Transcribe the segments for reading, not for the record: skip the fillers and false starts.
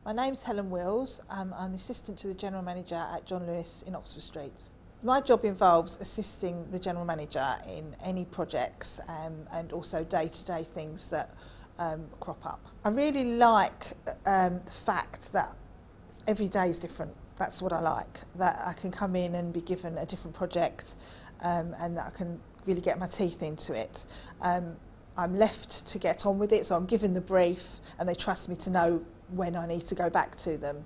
My name's Helen. I'm the assistant to the general manager at John Lewis in Oxford Street. My job involves assisting the general manager in any projects and also day-to-day things that crop up. I really like the fact that every day is different. That's what I like, that I can come in and be given a different project and that I can really get my teeth into it. I'm left to get on with it, so I'm given the brief and they trust me to know when I need to go back to them.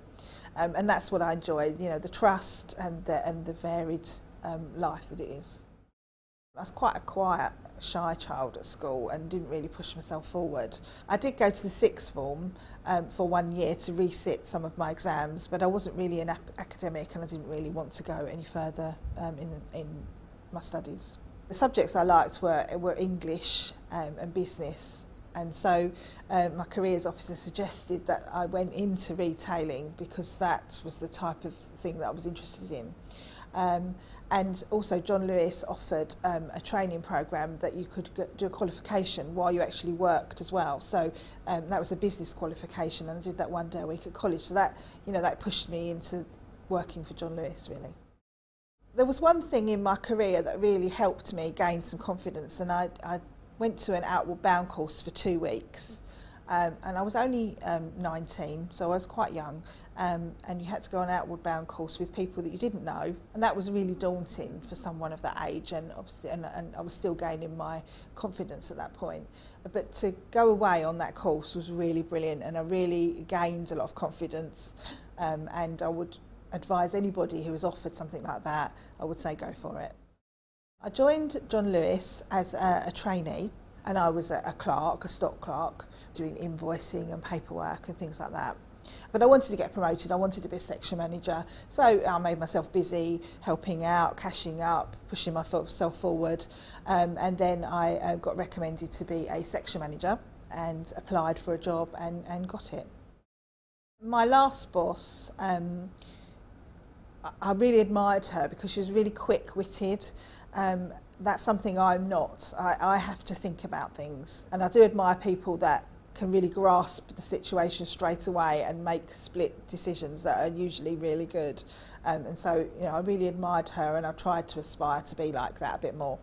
And that's what I enjoy, you know, the trust and the varied life that it is. I was quite a quiet, shy child at school and didn't really push myself forward. I did go to the sixth form for 1 year to resit some of my exams, but I wasn't really an academic and I didn't really want to go any further in my studies. The subjects I liked were English and business, and so my careers officer suggested that I went into retailing because that was the type of thing that I was interested in. And also John Lewis offered a training programme that you could do a qualification while you actually worked as well. So that was a business qualification, and I did that 1 day a week at college. So that, you know, that pushed me into working for John Lewis, really. There was one thing in my career that really helped me gain some confidence, and I went to an outward bound course for 2 weeks. And I was only 19, so I was quite young, and you had to go on an outward bound course with people that you didn't know, and that was really daunting for someone of that age, and obviously, and I was still gaining my confidence at that point. But to go away on that course was really brilliant, and I really gained a lot of confidence, and I would advise anybody who was offered something like that, I would say go for it. I joined John Lewis as a trainee, and I was a clerk, a stock clerk, doing invoicing and paperwork and things like that. But I wanted to get promoted, I wanted to be a section manager, so I made myself busy, helping out, cashing up, pushing myself forward, and then I got recommended to be a section manager and applied for a job and got it. My last boss, I really admired her because she was really quick-witted. That's something I'm not. I have to think about things, and I do admire people that can really grasp the situation straight away and make split decisions that are usually really good. And so, you know, I really admired her, and I tried to aspire to be like that a bit more.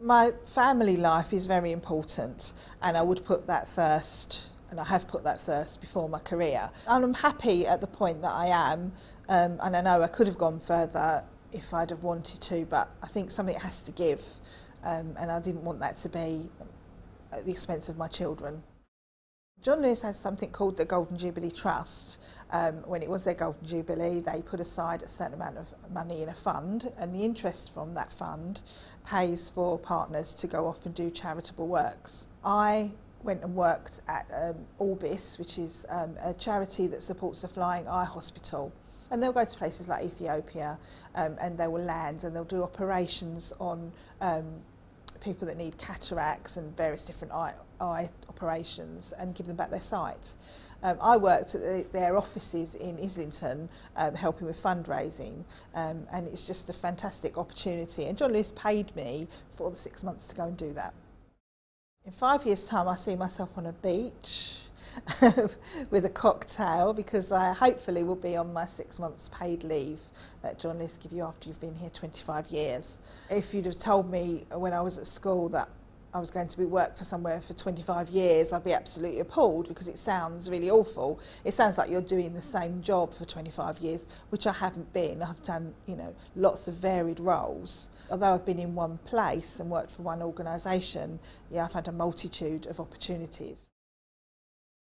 My family life is very important, and I would put that first, and I have put that first before my career. And I'm happy at the point that I am, and I know I could have gone further if I'd have wanted to, but I think something has to give, and I didn't want that to be at the expense of my children. John Lewis has something called the Golden Jubilee Trust. When it was their Golden Jubilee, they put aside a certain amount of money in a fund, and the interest from that fund pays for partners to go off and do charitable works. I went and worked at Orbis, which is a charity that supports the Flying Eye Hospital. And they'll go to places like Ethiopia, and they will land and they'll do operations on people that need cataracts and various different eye operations and give them back their sight. I worked at their offices in Islington helping with fundraising, and it's just a fantastic opportunity. And John Lewis paid me for the 6 months to go and do that. In 5 years' time, I see myself on a beach with a cocktail, because I hopefully will be on my 6 months paid leave that John Lewis give you after you've been here 25 years. If you'd have told me when I was at school that I was going to be work for somewhere for 25 years, I'd be absolutely appalled, because it sounds really awful. It sounds like you're doing the same job for 25 years, which I haven't been. I've done, you know, lots of varied roles. Although I've been in one place and worked for one organisation, yeah, I've had a multitude of opportunities.